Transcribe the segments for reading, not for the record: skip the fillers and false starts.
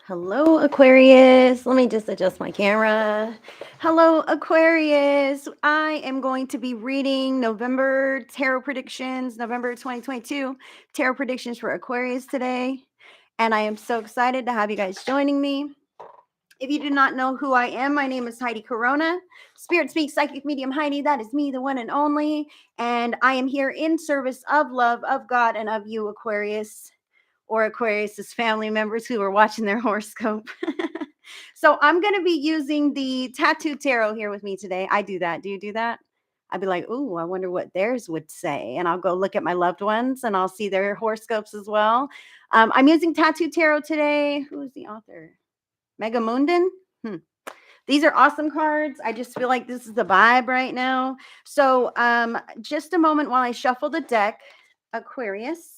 Hello, Aquarius. Let me just adjust my camera. Hello, Aquarius. I am going to be reading November tarot predictions, November 2022 tarot predictions for Aquarius today. And I am so excited to have you guys joining me. If you do not know who I am, my name is Heidi Corona. Spirit Speaks Psychic Medium Heidi. That is me, the one and only. And I am here in service of love, of God, and of you, Aquarius, or Aquarius's family members who are watching their horoscope. So I'm going to be using the tattoo tarot here with me today. I do that. Do you do that? I'd be like, ooh, I wonder what theirs would say. And I'll go look at my loved ones and I'll see their horoscopes as well. I'm using tattoo tarot today. Who is the author? Megamundin? These are awesome cards. I just feel like this is the vibe right now. So just a moment while I shuffle the deck, Aquarius.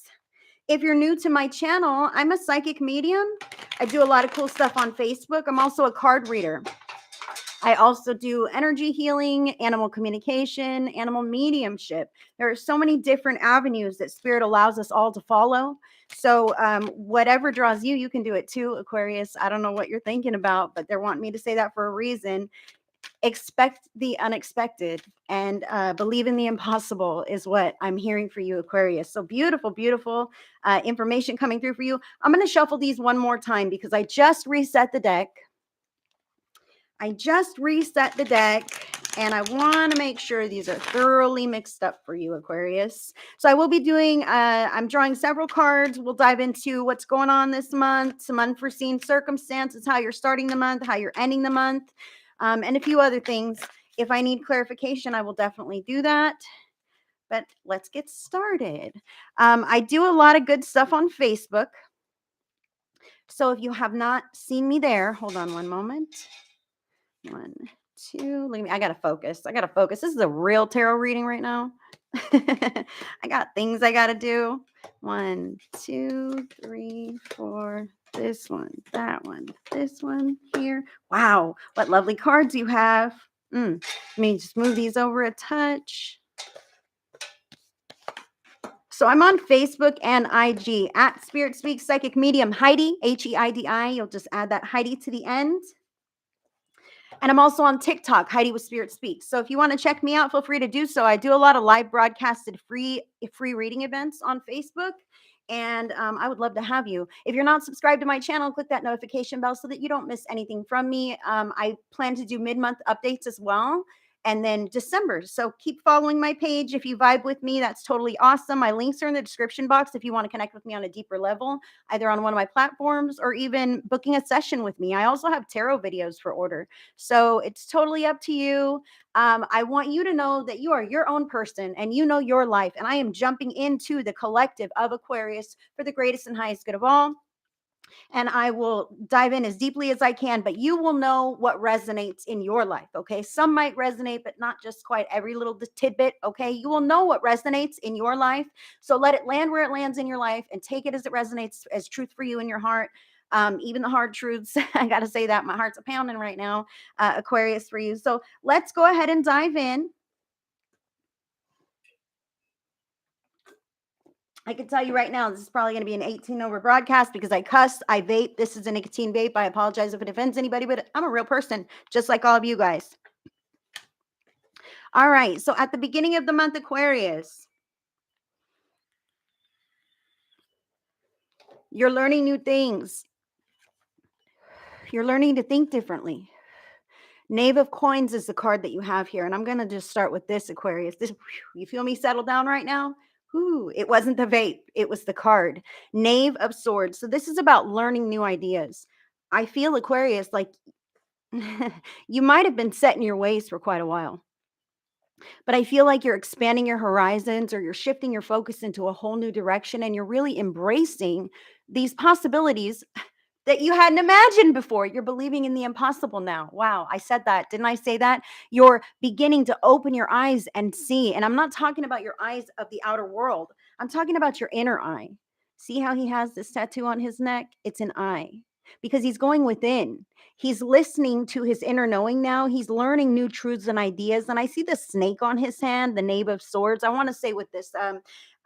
If you're new to my channel, I'm a psychic medium. I do a lot of cool stuff on Facebook. I'm also a card reader. I also do energy healing, animal communication, animal mediumship. There are so many different avenues that Spirit allows us all to follow. So whatever draws you, you can do it too, Aquarius. I don't know what you're thinking about, but they're wanting me to say that for a reason. Expect the unexpected and believe in the impossible is what I'm hearing for you, Aquarius. So beautiful, beautiful information coming through for you. I'm going to shuffle these one more time because I just reset the deck. And I want to make sure these are thoroughly mixed up for you, Aquarius. So I will be doing, I'm drawing several cards. We'll dive into what's going on this month, some unforeseen circumstances, how you're starting the month, how you're ending the month, and a few other things. If I need clarification, I will definitely do that. But let's get started. I do a lot of good stuff on Facebook. So if you have not seen me there, hold on one moment. 1, 2, look at me. I gotta focus. This is a real tarot reading right now. I got things I gotta do. 1, 2, 3, 4. This one, that one, this one here. Wow, what lovely cards you have. Let me just move these over a touch. So I'm on Facebook and IG at Spirit Speaks Psychic Medium Heidi, Heidi. You'll just add that Heidi to the end. And I'm also on TikTok, Heidi with Spirit Speaks. So if you want to check me out, feel free to do so. I do a lot of live broadcasted free reading events on Facebook. And I would love to have you. If you're not subscribed to my channel, click that notification bell so that you don't miss anything from me. I plan to do mid-month updates as well. And then December. So keep following my page. If you vibe with me, that's totally awesome. My links are in the description box if you want to connect with me on a deeper level, either on one of my platforms or even booking a session with me. I also have tarot videos for order. So it's totally up to you. I want you to know that you are your own person and you know your life. And I am jumping into the collective of Aquarius for the greatest and highest good of all. And I will dive in as deeply as I can, but you will know what resonates in your life. Okay. Some might resonate, but not just quite every little tidbit. Okay. You will know what resonates in your life. So let it land where it lands in your life and take it as it resonates as truth for you in your heart. Even the hard truths. I got to say that my heart's a pounding right now, Aquarius, for you. So let's go ahead and dive in. I can tell you right now, this is probably going to be an 18 over broadcast because I cuss, I vape. This is a nicotine vape. I apologize if it offends anybody, but I'm a real person, just like all of you guys. All right. So at the beginning of the month, Aquarius, you're learning new things. You're learning to think differently. Knave of Coins is the card that you have here. And I'm going to just start with this, Aquarius. You feel me settle down right now? It wasn't the vape. It was the card. Knave of Swords. So this is about learning new ideas. I feel, Aquarius, like you might have been set in your ways for quite a while. But I feel like you're expanding your horizons or you're shifting your focus into a whole new direction and you're really embracing these possibilities that you hadn't imagined before. You're believing in the impossible now. Wow, I said that. Didn't I say that? You're beginning to open your eyes and see. And I'm not talking about your eyes of the outer world. I'm talking about your inner eye. See how he has this tattoo on his neck? It's an eye because he's going within. He's listening to his inner knowing now. He's learning new truths and ideas. And I see the snake on his hand, the Knave of Swords. I want to say with this,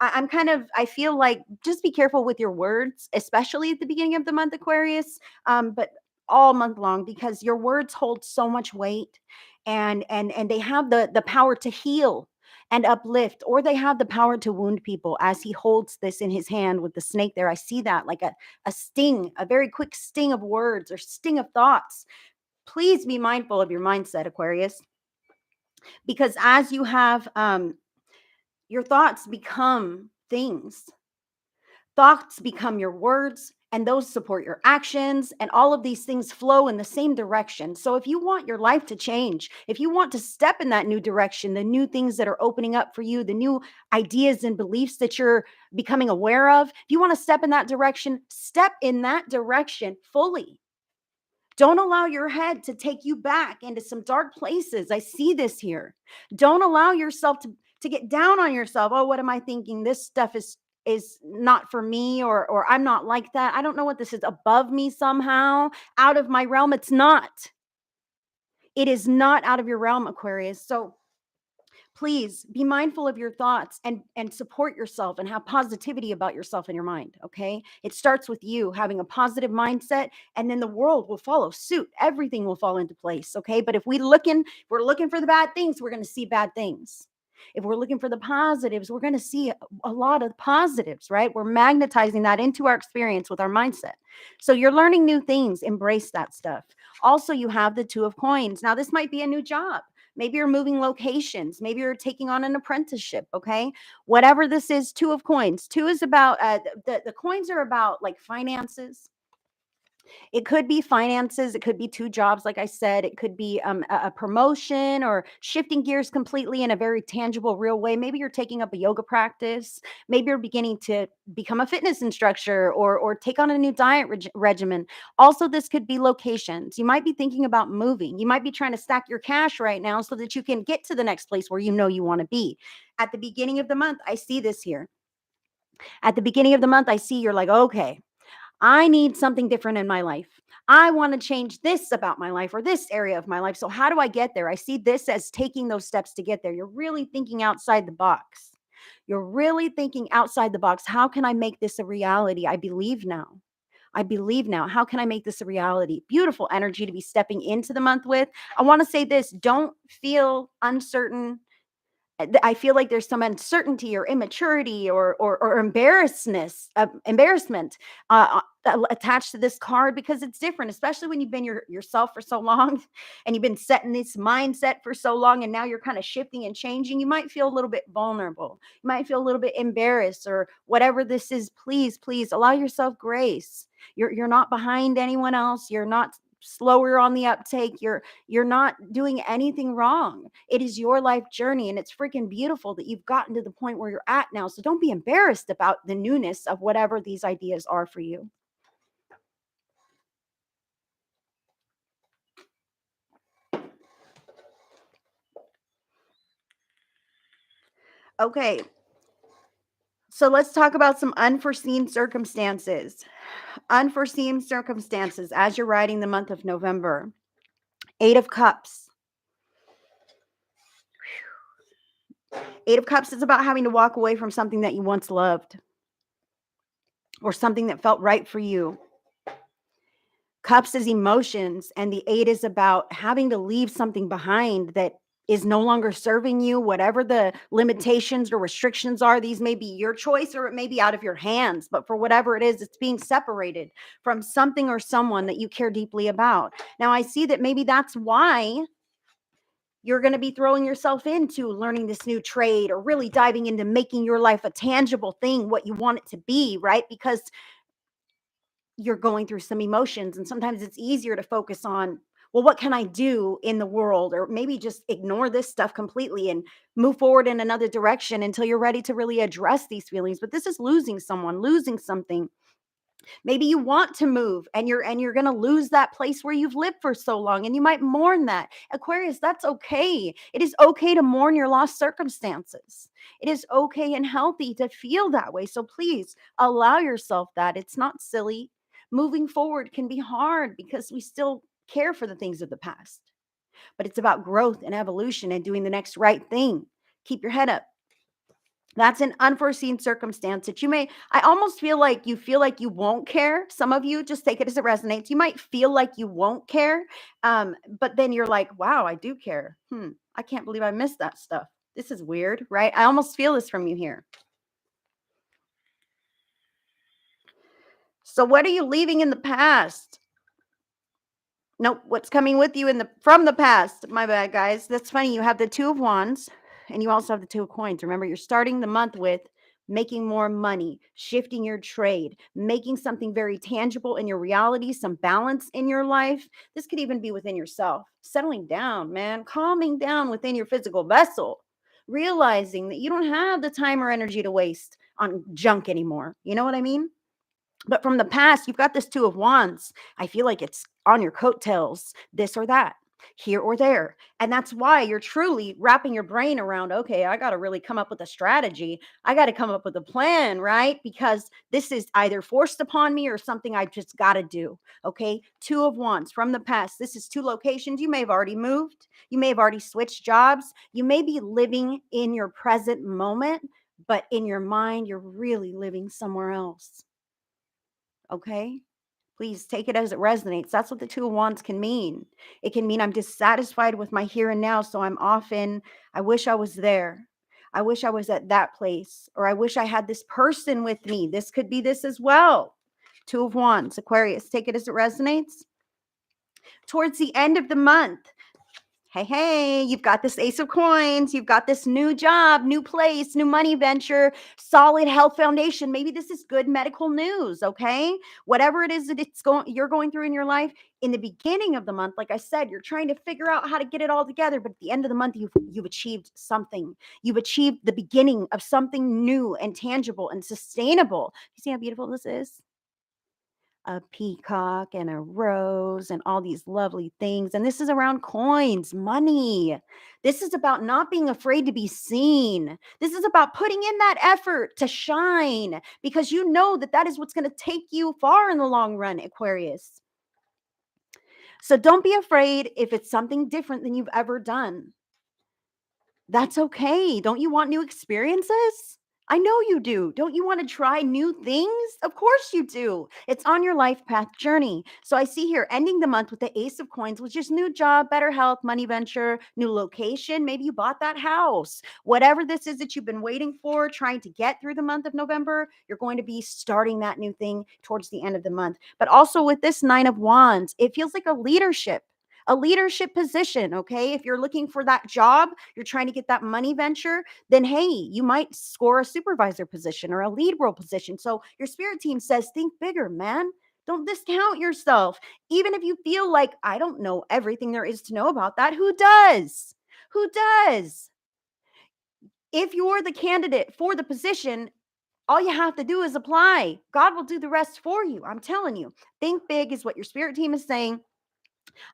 I feel like just be careful with your words, especially at the beginning of the month, Aquarius, but all month long, because your words hold so much weight, and they have the power to heal and uplift, or they have the power to wound people. As he holds this in his hand with the snake there, I see that like a sting, a very quick sting of words or sting of thoughts. Please be mindful of your mindset, Aquarius, because as you have your thoughts become things. Thoughts become your words, and those support your actions, and all of these things flow in the same direction. So, if you want your life to change, if you want to step in that new direction, the new things that are opening up for you, the new ideas and beliefs that you're becoming aware of, if you want to step in that direction fully. Don't allow your head to take you back into some dark places. I see this here. Don't allow yourself to get down on yourself. Oh, what am I thinking? This stuff is not for me, or I'm not like that. I don't know what this is, above me somehow, out of my realm. It's not. It is not out of your realm, Aquarius. So please be mindful of your thoughts, and support yourself and have positivity about yourself in your mind. Okay, it starts with you having a positive mindset, and then the world will follow suit. Everything will fall into place. Okay, but if we're looking for the bad things, we're going to see bad things. If we're looking for the positives, we're going to see a lot of positives, right? We're magnetizing that into our experience with our mindset. So you're learning new things, embrace that stuff. Also, you have the Two of Coins. Now this might be a new job. Maybe you're moving locations. Maybe you're taking on an apprenticeship. Okay. Whatever this is, Two of Coins. Two is about, the coins are about like finances. It could be finances. It could be two jobs, like I said. It could be a promotion, or shifting gears completely in a very tangible, real way. Maybe you're taking up a yoga practice. Maybe you're beginning to become a fitness instructor, or take on a new diet regimen. Also, this could be locations. You might be thinking about moving. You might be trying to stack your cash right now so that you can get to the next place where you know you want to be. At the beginning of the month, I see this here. At the beginning of the month, I see you're like, okay, I need something different in my life. I want to change this about my life, or this area of my life. So, how do I get there? I see this as taking those steps to get there. You're really thinking outside the box. You're really thinking outside the box. How can I make this a reality? I believe now. I believe now. How can I make this a reality? Beautiful energy to be stepping into the month with. I want to say this: don't feel uncertain. I feel like there's some uncertainty or immaturity, or embarrassment attached to this card, because it's different, especially when you've been yourself for so long, and you've been setting this mindset for so long, and now you're kind of shifting and changing. You might feel a little bit vulnerable. You might feel a little bit embarrassed, or whatever this is. Please allow yourself grace. You're not behind anyone else. You're not slower on the uptake. You're not doing anything wrong. It is your life journey, and it's freaking beautiful that you've gotten to the point where you're at now. So don't be embarrassed about the newness of whatever these ideas are for you. Okay, so let's talk about some unforeseen circumstances. Unforeseen circumstances as you're riding the month of November. Eight of Cups. Eight of Cups is about having to walk away from something that you once loved, or something that felt right for you. Cups is emotions, and the eight is about having to leave something behind that is no longer serving you, whatever the limitations or restrictions are. These may be your choice, or it may be out of your hands, but for whatever it is, it's being separated from something or someone that you care deeply about. Now, I see that maybe that's why you're going to be throwing yourself into learning this new trade, or really diving into making your life a tangible thing, what you want it to be, right? Because you're going through some emotions, and sometimes it's easier to focus on, well, what can I do in the world, or maybe just ignore this stuff completely and move forward in another direction until you're ready to really address these feelings. But this is losing someone, losing something. Maybe you want to move, and you're going to lose that place where you've lived for so long, and you might mourn that. Aquarius, that's okay. It is okay to mourn your lost circumstances. It is okay and healthy to feel that way. So please allow yourself that. It's not silly. Moving forward can be hard because we still care for the things of the past, but it's about growth and evolution and doing the next right thing. Keep your head up. That's an unforeseen circumstance that I almost feel like you won't care. Some of you just take it as it resonates. You might feel like you won't care. But then you're like, wow, I do care. I can't believe I missed that stuff. This is weird, right? I almost feel this from you here. So what are you leaving in the past? Nope, what's coming with you in the from the past? My bad, guys. That's funny. You have the 2 of Wands and you also have the 2 of Coins. Remember, you're starting the month with making more money, shifting your trade, making something very tangible in your reality, some balance in your life. This could even be within yourself. Settling down, man, calming down within your physical vessel, realizing that you don't have the time or energy to waste on junk anymore. You know what I mean? But from the past, you've got this 2 of Wands. I feel like it's on your coattails, this or that, here or there. And that's why you're truly wrapping your brain around, okay, I got to really come up with a strategy. I got to come up with a plan, right? Because this is either forced upon me or something I just got to do. Okay. 2 of Wands from the past. This is 2 locations. You may have already moved. You may have already switched jobs. You may be living in your present moment, but in your mind, you're really living somewhere else. Okay. Please take it as it resonates. That's what the 2 of Wands can mean. It can mean I'm dissatisfied with my here and now. So I'm often, I wish I was there. I wish I was at that place. Or I wish I had this person with me. This could be this as well. 2 of Wands, Aquarius, take it as it resonates. Towards the end of the month, hey, you've got this Ace of Coins. You've got this new job, new place, new money venture, solid health foundation. Maybe this is good medical news, okay? Whatever it is that you're going through in your life, in the beginning of the month, like I said, you're trying to figure out how to get it all together, but at the end of the month, you've achieved something. You've achieved the beginning of something new and tangible and sustainable. You see how beautiful this is? A peacock and a rose and all these lovely things. And this is around coins, money. This is about not being afraid to be seen. This is about putting in that effort to shine because you know that that is what's going to take you far in the long run, Aquarius. So don't be afraid if it's something different than you've ever done. That's okay. Don't you want new experiences? I know you do. Don't you want to try new things? Of course you do. It's on your life path journey. So I see here ending the month with the Ace of Coins, which is new job, better health, money venture, new location. Maybe you bought that house. Whatever this is that you've been waiting for, trying to get through the month of November, you're going to be starting that new thing towards the end of the month. But also with this 9 of Wands, it feels like a leadership position. Okay. If you're looking for that job, you're trying to get that money venture, then hey, you might score a supervisor position or a lead role position. So your spirit team says, think bigger, man. Don't discount yourself. Even if you feel like, I don't know everything there is to know about that. Who does? Who does? If you're the candidate for the position, all you have to do is apply. God will do the rest for you. I'm telling you. Think big is what your spirit team is saying.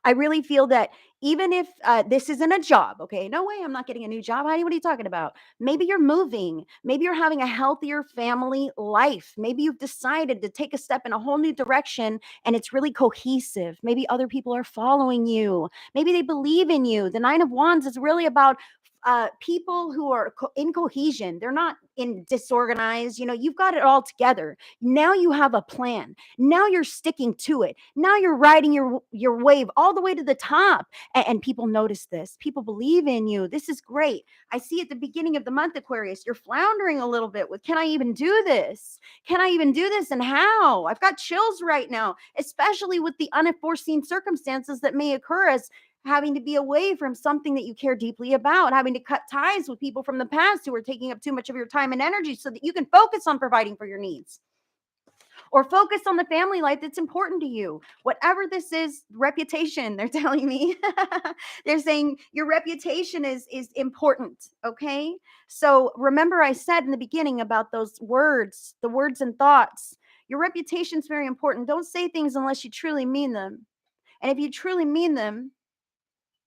I really feel that even if this isn't a job, okay, no way, I'm not getting a new job. Heidi, what are you talking about? Maybe you're moving. Maybe you're having a healthier family life. Maybe you've decided to take a step in a whole new direction and it's really cohesive. Maybe other people are following you. Maybe they believe in you. The 9 of Wands is really about people who are in cohesion. They're not in disorganized. You know, you've got it all together. Now you have a plan. Now you're sticking to it. Now you're riding your wave all the way to the top. And people notice this. People believe in you. This is great. I see at the beginning of the month, Aquarius, you're floundering a little bit with, can I even do this? Can I even do this? And how? I've got chills right now, especially with the unforeseen circumstances that may occur as having to be away from something that you care deeply about, having to cut ties with people from the past who are taking up too much of your time and energy so that you can focus on providing for your needs or focus on the family life that's important to you. Whatever this is, reputation, they're telling me. They're saying your reputation is important, okay? So remember I said in the beginning about those words, the words and thoughts. Your reputation is very important. Don't say things unless you truly mean them. And if you truly mean them,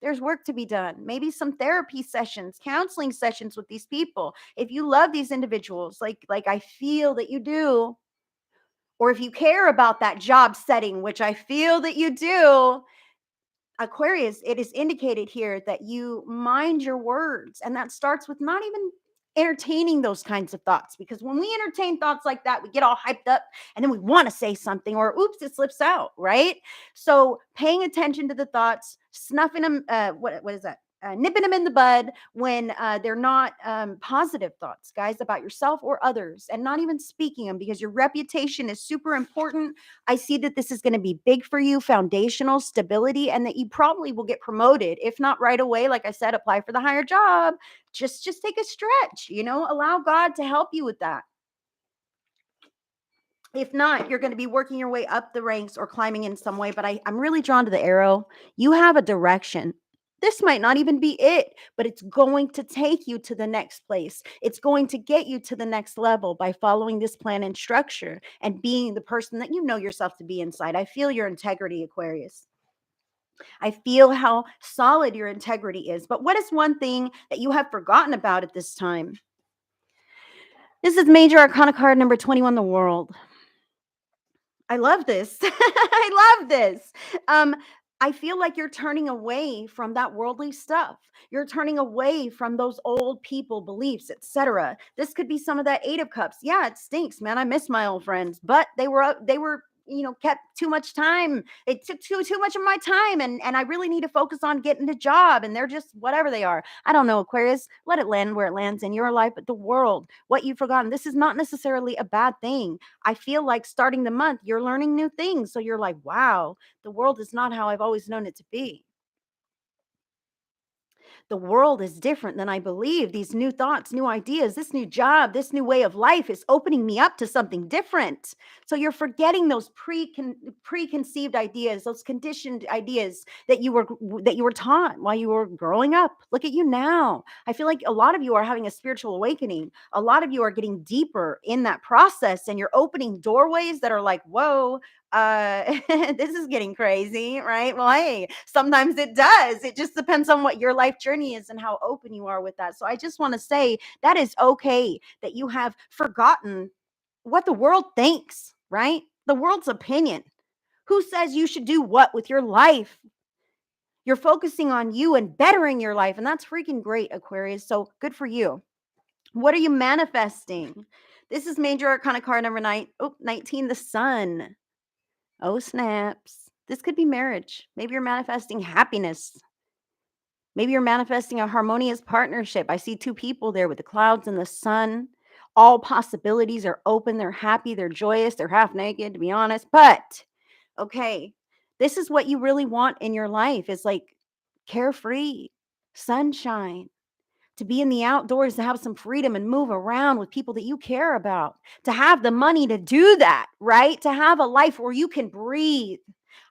there's work to be done. Maybe some therapy sessions, counseling sessions with these people. If you love these individuals, like I feel that you do, or if you care about that job setting, which I feel that you do, Aquarius, it is indicated here that you mind your words. And that starts with not even entertaining those kinds of thoughts, because when we entertain thoughts like that, we get all hyped up and then we want to say something, or oops, it slips out, right? So paying attention to the thoughts, snuffing them, what is that? Nipping them in the bud when they're not positive thoughts, guys, about yourself or others, and not even speaking them, because your reputation is super important. I see that this is going to be big for you, foundational stability, and that you probably will get promoted, if not right away. Like I said, apply for the higher job. Just take a stretch, allow God to help you with that. If not, you're going to be working your way up the ranks or climbing in some way. But I'm really drawn to the arrow. You have a direction. This might not even be it, but it's going to take you to the next place. It's going to get you to the next level by following this plan and structure and being the person that you know yourself to be inside. I feel your integrity, Aquarius. I feel how solid your integrity is. But what is one thing that you have forgotten about at this time? This is Major Arcana card number 21, the World. I love this. I love this. Um, I feel like you're turning away from that worldly stuff. You're turning away from those old people, beliefs, etc. This could be some of that 8 of Cups. Yeah, it stinks, man. I miss my old friends, but they were kept too much time. It took too much of my time, and I really need to focus on getting a job, and they're just whatever they are. I don't know, Aquarius. Let it land where it lands in your life, but the world, what you've forgotten, this is not necessarily a bad thing. I feel like starting the month, you're learning new things. So you're like, wow, the world is not how I've always known it to be. The world is different than I believe. These new thoughts, new ideas, this new job, this new way of life is opening me up to something different. So you're forgetting those preconceived ideas, those conditioned ideas that you were taught while you were growing up. Look at you now. I feel like a lot of you are having a spiritual awakening. A lot of you are getting deeper in that process, and you're opening doorways that are like, whoa, this is getting crazy, right? Well, hey, sometimes it does. It just depends on what your life journey is and how open you are with that. So I just want to say that is okay that you have forgotten what the world thinks, right? The world's opinion. Who says you should do what with your life? You're focusing on you and bettering your life, and that's freaking great, Aquarius. So good for you. What are you manifesting? This is Major Arcana card number 19, the Sun. Oh, snaps. This could be marriage. Maybe you're manifesting happiness. Maybe you're manifesting a harmonious partnership. I see two people there with the clouds and the sun. All possibilities are open. They're happy. They're joyous. They're half naked, to be honest. But, okay, this is what you really want in your life, is like carefree, sunshine, to be in the outdoors, to have some freedom and move around with people that you care about, to have the money to do that, right? To have a life where you can breathe.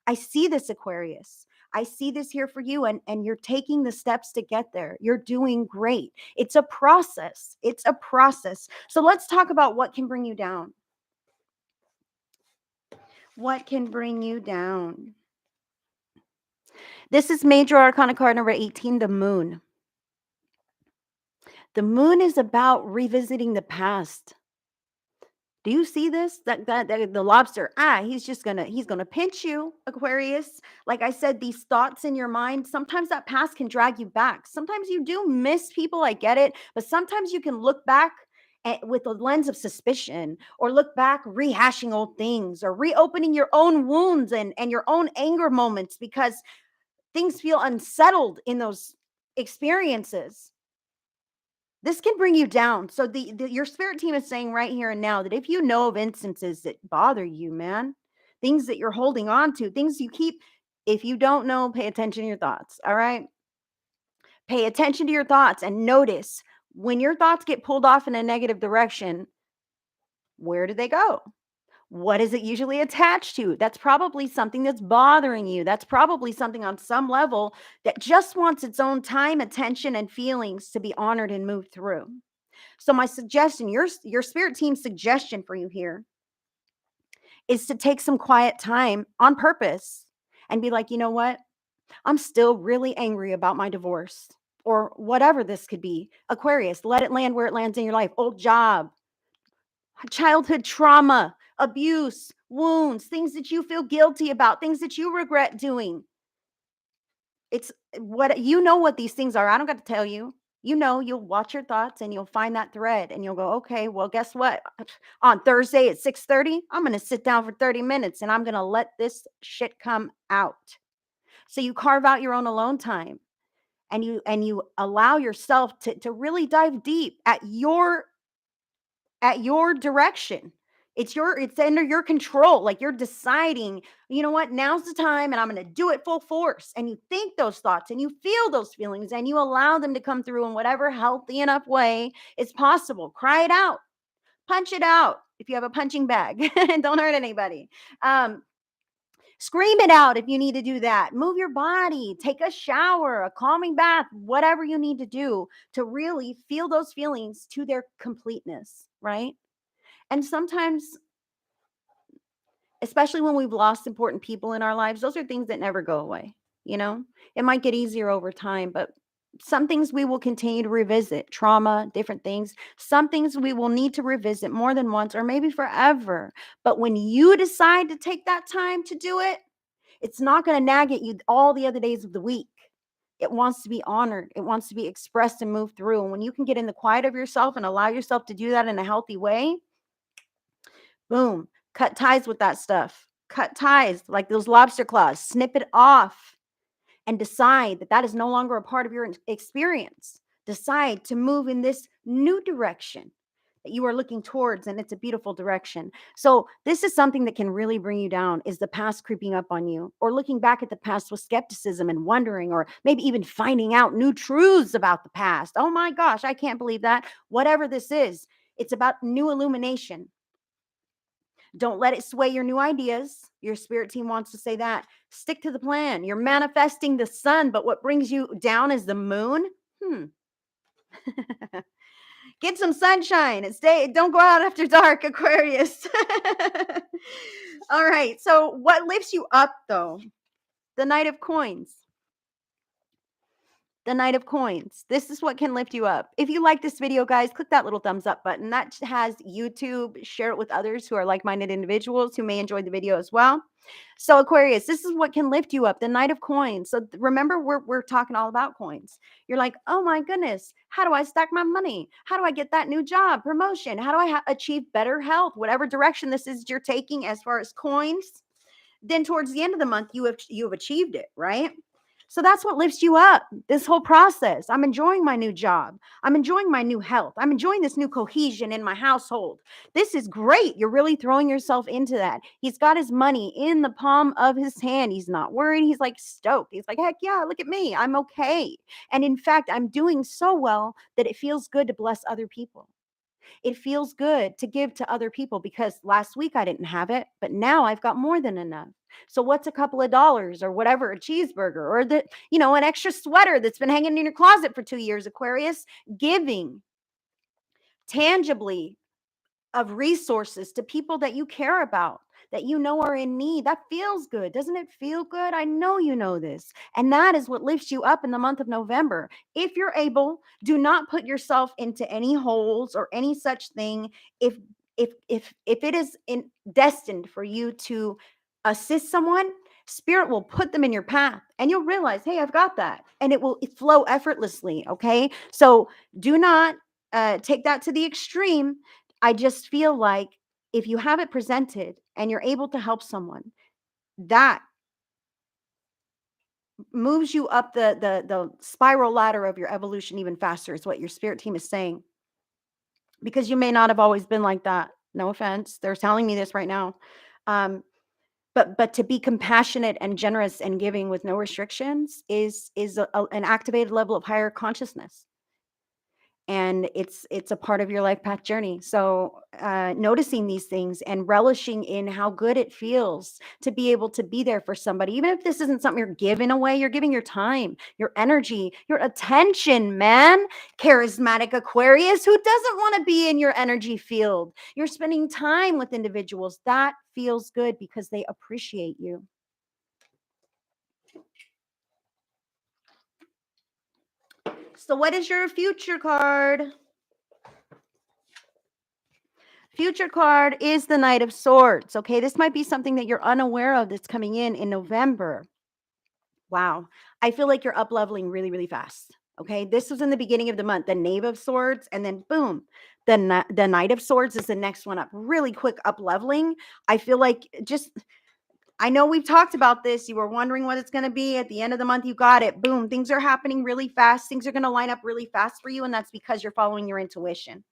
I see this, Aquarius. I see this here for you, and you're taking the steps to get there. You're doing great. It's a process. It's a process. So let's talk about what can bring you down. What can bring you down? This is Major Arcana card number 18, the Moon. The Moon is about revisiting the past. Do you see this? That the lobster, he's gonna pinch you, Aquarius. Like I said, these thoughts in your mind, sometimes that past can drag you back. Sometimes you do miss people, I get it, but sometimes you can look back with a lens of suspicion, or look back rehashing old things, or reopening your own wounds and your own anger moments, because things feel unsettled in those experiences. This can bring you down. So your spirit team is saying right here and now that if you know of instances that bother you, man, things that you're holding on to, things you keep, if you don't know, pay attention to your thoughts. All right. Pay attention to your thoughts and notice when your thoughts get pulled off in a negative direction, where do they go? What is it usually attached to? That's probably something that's bothering you. That's probably something on some level that just wants its own time, attention, and feelings to be honored and moved through. So my suggestion, your spirit team's suggestion for you here is to take some quiet time on purpose and be like, you know what? I'm still really angry about my divorce, or whatever this could be. Aquarius, let it land where it lands in your life. Old job, childhood trauma, abuse, wounds, things that you feel guilty about, things that you regret doing. It's what you know what these things are. I don't got to tell you. You'll watch your thoughts and you'll find that thread and you'll go, okay, well, guess what? On Thursday at 6:30, I'm going to sit down for 30 minutes and I'm going to let this shit come out. So you carve out your own alone time and you allow yourself to really dive deep at your direction. It's under your control. Like you're deciding, you know what, now's the time and I'm going to do it full force. And you think those thoughts and you feel those feelings and you allow them to come through in whatever healthy enough way is possible. Cry it out, punch it out if you have a punching bag and don't hurt anybody. Um, Scream it out if you need to do that. Move your body, take a shower, a calming bath, whatever you need to do to really feel those feelings to their completeness, right? And sometimes, especially when we've lost important people in our lives, those are things that never go away. You know, it might get easier over time, but some things we will continue to revisit trauma, different things. Some things we will need to revisit more than once or maybe forever. But when you decide to take that time to do it, it's not going to nag at you all the other days of the week. It wants to be honored. It wants to be expressed and moved through. And when you can get in the quiet of yourself and allow yourself to do that in a healthy way, boom, cut ties with that stuff. Cut ties like those lobster claws, snip it off and decide that that is no longer a part of your experience. Decide to move in this new direction that you are looking towards, and it's a beautiful direction. So this is something that can really bring you down, is the past creeping up on you, or looking back at the past with skepticism and wondering, or maybe even finding out new truths about the past. Oh my gosh, I can't believe that. Whatever this is, it's about new illumination. Don't let it sway your new ideas. Your spirit team wants to say that. Stick to the plan. You're manifesting the sun, but what brings you down is the moon. Get some sunshine and don't go out after dark, Aquarius. All right. So what lifts you up though? The Knight of Coins. The Knight of Coins. This is what can lift you up. If you like this video, guys, click that little thumbs up button. That has YouTube. Share it with others who are like-minded individuals who may enjoy the video as well. So Aquarius, this is what can lift you up. The Knight of Coins. So remember, we're talking all about coins. You're like, oh my goodness, how do I stack my money? How do I get that new job, promotion? How do I achieve better health? Whatever direction this is you're taking as far as coins, then towards the end of the month, you have achieved it, right? So that's what lifts you up, this whole process. I'm enjoying my new job. I'm enjoying my new health. I'm enjoying this new cohesion in my household. This is great. You're really throwing yourself into that. He's got his money in the palm of his hand. He's not worried. He's like stoked. He's like, heck yeah, look at me. I'm okay. And in fact, I'm doing so well that it feels good to bless other people. It feels good to give to other people because last week I didn't have it, but now I've got more than enough. So what's a couple of dollars or whatever, a cheeseburger or an extra sweater that's been hanging in your closet for 2 years, Aquarius? Giving tangibly of resources to people that you care about, that you know are in need. That feels good. Doesn't it feel good? I know you know this. And that is what lifts you up in the month of November. If you're able, do not put yourself into any holes or any such thing. If it is destined for you to assist someone, spirit will put them in your path and you'll realize, hey, I've got that. And it will flow effortlessly. Okay. So do not take that to the extreme. I just feel like if you have it presented and you're able to help someone, that moves you up the spiral ladder of your evolution even faster, is what your spirit team is saying. Because you may not have always been like that. No offense. They're telling me this right now. But to be compassionate and generous and giving with no restrictions is an activated level of higher consciousness. And it's a part of your life path journey. So noticing these things and relishing in how good it feels to be able to be there for somebody, even if this isn't something you're giving away, you're giving your time, your energy, your attention, man. Charismatic Aquarius, who doesn't want to be in your energy field? You're spending time with individuals that feels good because they appreciate you. So what is your future card? Future card is the Knight of Swords. Okay, this might be something that you're unaware of that's coming in November. Wow. I feel like you're up leveling really, really fast. Okay, this was in the beginning of the month, the Knave of Swords, and then boom, the Knight of Swords is the next one up. Really quick up leveling. I feel like I know we've talked about this. You were wondering what it's going to be at the end of the month. You got it. Boom, things are happening really fast. Things are going to line up really fast for you, and that's because you're following your intuition.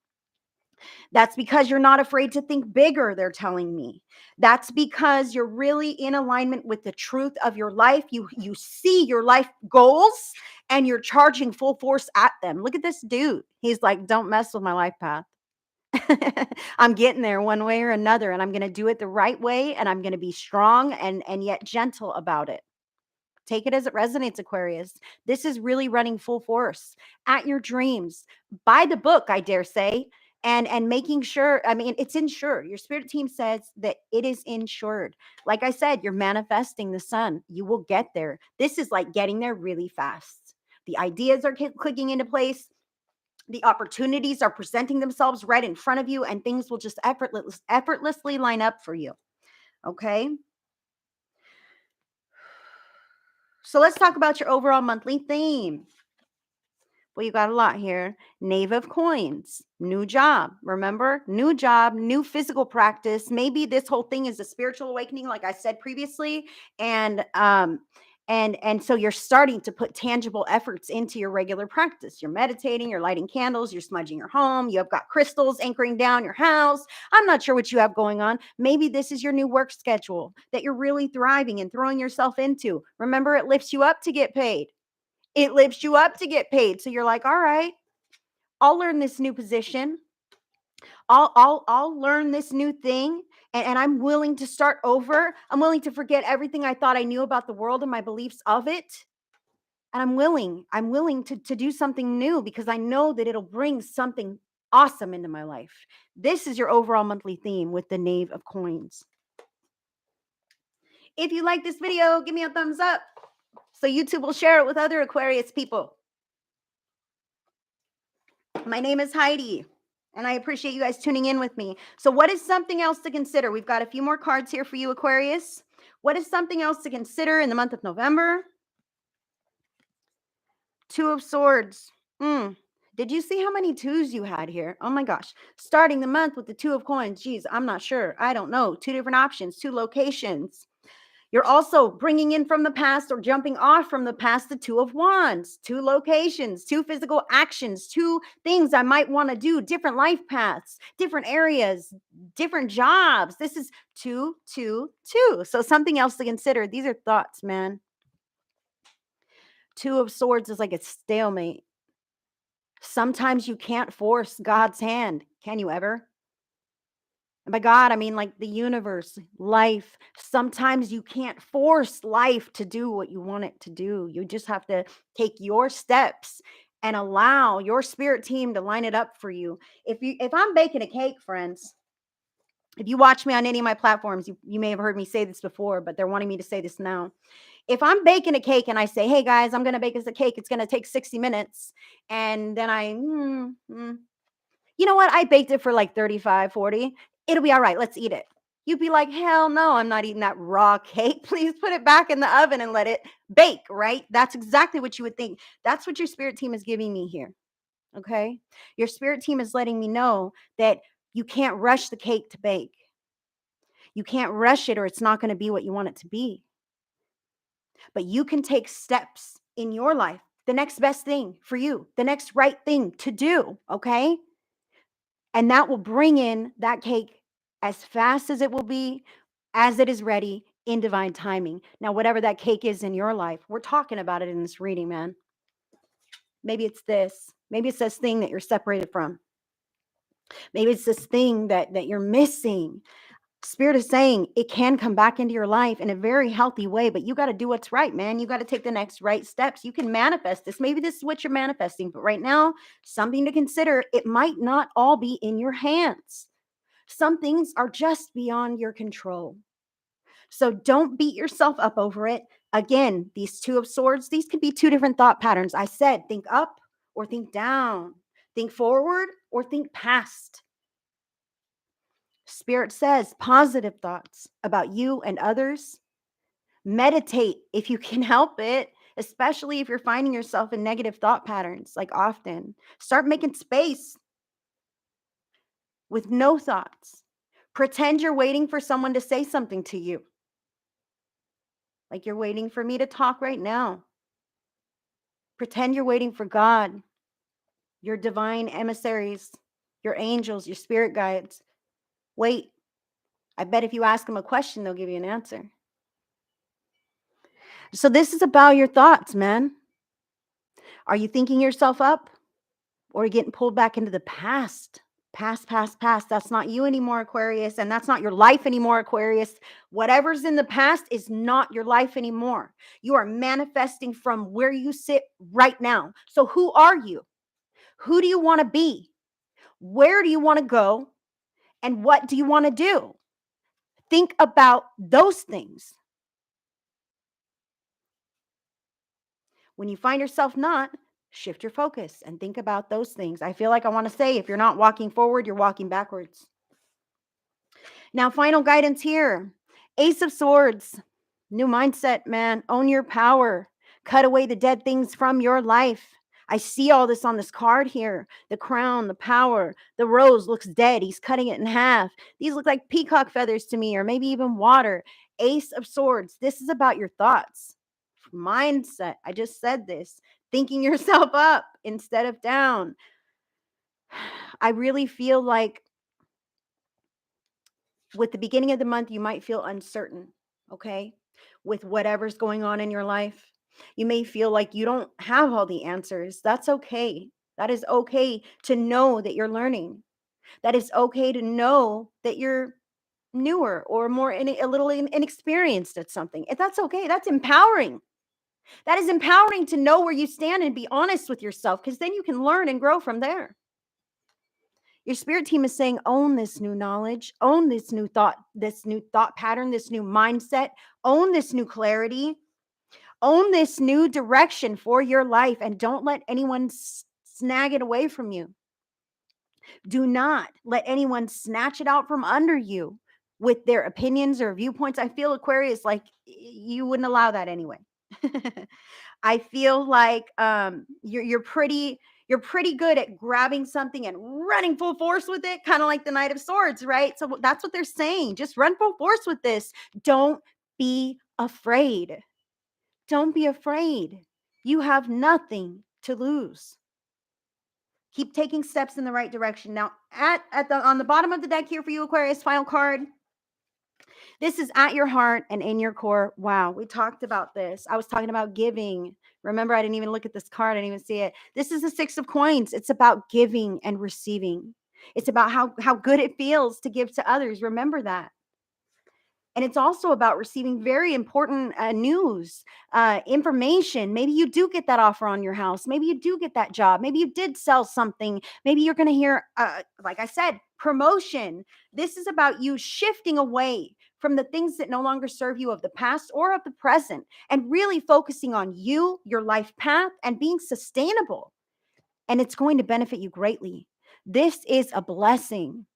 That's because you're not afraid to think bigger, they're telling me. That's because you're really in alignment with the truth of your life. You see your life goals and you're charging full force at them. Look at this dude. He's like, "Don't mess with my life path." I'm getting there one way or another, and I'm going to do it the right way, and I'm going to be strong and yet gentle about it. Take it as it resonates, Aquarius. This is really running full force at your dreams. Buy the book, I dare say, and making sure, I mean, it's insured. Your spirit team says that it is insured. Like I said, you're manifesting the sun. You will get there. This is like getting there really fast. The ideas are clicking into place. The opportunities are presenting themselves right in front of you, and things will just effortlessly line up for you. Okay. So let's talk about your overall monthly theme. Well, you got a lot here. Knave of Coins, new job. Remember, new job, new physical practice. Maybe this whole thing is a spiritual awakening, like I said previously, and so you're starting to put tangible efforts into your regular practice. You're meditating, you're lighting candles, you're smudging your home, you have got crystals anchoring down your house. I'm not sure what you have going on. Maybe this is your new work schedule that you're really thriving and throwing yourself into. Remember, it lifts you up to get paid. It lifts you up to get paid. So you're like, all right, I'll learn this new position. I'll learn this new thing. And I'm willing to start over. I'm willing to forget everything I thought I knew about the world and my beliefs of it. And I'm willing to do something new because I know that it'll bring something awesome into my life. This is your overall monthly theme with the Knave of Coins. If you like this video, give me a thumbs up so YouTube will share it with other Aquarius people. My name is Heidi, and I appreciate you guys tuning in with me. So what is something else to consider? We've got a few more cards here for you, Aquarius. What is something else to consider in the month of November? Two of Swords. Did you see how many twos you had here? Oh my gosh. Starting the month with the Two of Coins. Geez, I'm not sure. I don't know. Two different options, two locations. You're also bringing in from the past or jumping off from the past the Two of Wands, two locations, two physical actions, two things I might want to do, different life paths, different areas, different jobs. This is two, two, two. So something else to consider. These are thoughts, man. Two of Swords is like a stalemate. Sometimes you can't force God's hand. Can you ever? And by God, I mean like the universe, life. Sometimes you can't force life to do what you want it to do. You just have to take your steps and allow your spirit team to line it up for you. If I'm baking a cake, friends, if you watch me on any of my platforms, you may have heard me say this before, but they're wanting me to say this now. If I'm baking a cake and I say, "Hey guys, I'm going to bake us a cake. It's going to take 60 minutes." And then you know what? I baked it for like 35, 40. It'll be all right. Let's eat it. You'd be like, hell no, I'm not eating that raw cake. Please put it back in the oven and let it bake, right? That's exactly what you would think. That's what your spirit team is giving me here. Okay. Your spirit team is letting me know that you can't rush the cake to bake. You can't rush it or it's not going to be what you want it to be. But you can take steps in your life, the next best thing for you, the next right thing to do. Okay. And that will bring in that cake as fast as it will be, as it is ready in divine timing. Now, whatever that cake is in your life, we're talking about it in this reading, man. Maybe it's this. Maybe it's this thing that you're separated from. Maybe it's this thing that you're missing. Spirit is saying it can come back into your life in a very healthy way, but you got to do what's right, man. You got to take the next right steps. You can manifest this. Maybe this is what you're manifesting, but right now, something to consider. It might not all be in your hands. Some things are just beyond your control. So don't beat yourself up over it. Again, these Two of Swords, these could be two different thought patterns. I said, think up or think down, think forward or think past. Spirit says positive thoughts about you and others. Meditate if you can help it. especially if you're finding yourself in negative thought patterns, like often. Start making space with no thoughts. Pretend you're waiting for someone to say something to you, like you're waiting for me to talk right now. Pretend you're waiting for God, your divine emissaries, your angels, your spirit guides. Wait. I bet if you ask them a question, they'll give you an answer. So this is about your thoughts, man. Are you thinking yourself up, or are you getting pulled back into the past? Past, past, past. That's not you anymore, Aquarius. And that's not your life anymore, Aquarius. Whatever's in the past is not your life anymore. You are manifesting from where you sit right now. So who are you? Who do you want to be? Where do you want to go? And what do you want to do? Think about those things. When you find yourself not, shift your focus and think about those things. I feel like I want to say, if you're not walking forward, you're walking backwards. Now, final guidance here. Ace of Swords. New mindset, man. Own your power. Cut away the dead things from your life. I see all this on this card here. The crown, the power, the rose looks dead. He's cutting it in half. These look like peacock feathers to me, or maybe even water. Ace of Swords. This is about your thoughts. Mindset. I just said this. Thinking yourself up instead of down. I really feel like with the beginning of the month, you might feel uncertain, okay, with whatever's going on in your life. You may feel like you don't have all the answers. That's okay. That is okay to know that you're learning. That is okay to know that you're newer or more a little inexperienced at something. If that's okay, that's empowering. That is empowering to know where you stand and be honest with yourself, because then you can learn and grow from there. Your spirit team is saying, own this new knowledge, own this new thought pattern, this new mindset, own this new clarity, own this new direction for your life, and don't let anyone snag it away from you. Do not let anyone snatch it out from under you with their opinions or viewpoints. I feel, Aquarius, like you wouldn't allow that anyway. I feel like you're pretty good at grabbing something and running full force with it, kind of like the Knight of Swords, right? So that's what they're saying. Just run full force with this. Don't be afraid. Don't be afraid. You have nothing to lose. Keep taking steps in the right direction. Now, on the bottom of the deck here for you, Aquarius, final card. This is at your heart and in your core. Wow, we talked about this. I was talking about giving. Remember, I didn't even look at this card. I didn't even see it. This is the Six of Coins. It's about giving and receiving. It's about how good it feels to give to others. Remember that. And it's also about receiving very important news, information. Maybe you do get that offer on your house. Maybe you do get that job. Maybe you did sell something. Maybe you're going to hear, like I said, promotion. This is about you shifting away from the things that no longer serve you of the past or of the present, and really focusing on you, your life path, and being sustainable. And it's going to benefit you greatly. This is a blessing.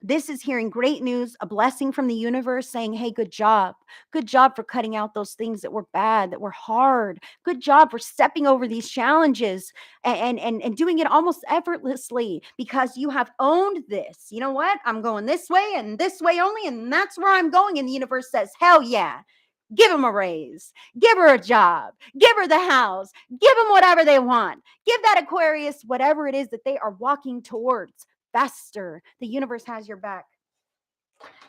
This is hearing great news, a blessing from the universe saying, hey, good job. Good job for cutting out those things that were bad, that were hard. Good job for stepping over these challenges and doing it almost effortlessly, because you have owned this. You know what? I'm going this way and this way only, and that's where I'm going. And the universe says, hell yeah. Give them a raise. Give her a job. Give her the house. Give them whatever they want. Give that Aquarius whatever it is that they are walking towards. Faster. The universe has your back.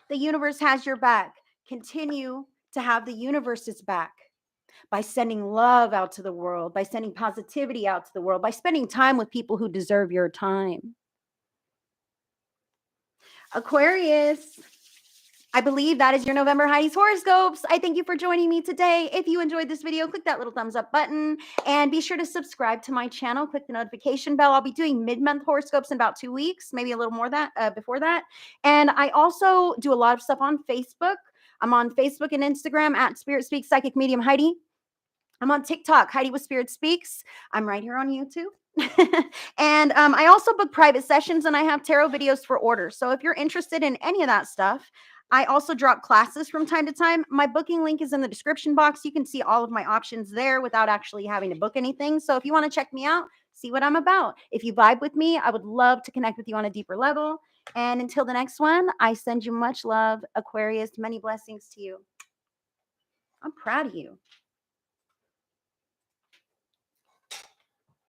The universe has your back. Continue to have the universe's back by sending love out to the world, by sending positivity out to the world, by spending time with people who deserve your time. Aquarius, I believe that is your November Heidi's horoscopes. I thank you for joining me today. If you enjoyed this video, click that little thumbs up button and be sure to subscribe to my channel. Click the notification bell. I'll be doing mid-month horoscopes in about 2 weeks, maybe a little more before that. And I also do a lot of stuff on Facebook. I'm on Facebook and Instagram at Spirit Speaks Psychic Medium Heidi. I'm on TikTok, Heidi with Spirit Speaks. I'm right here on YouTube. And I also book private sessions, and I have tarot videos for orders. So if you're interested in any of that stuff, I also drop classes from time to time. My booking link is in the description box. You can see all of my options there without actually having to book anything. So if you want to check me out, see what I'm about. If you vibe with me, I would love to connect with you on a deeper level. And until the next one, I send you much love, Aquarius. Many blessings to you. I'm proud of you.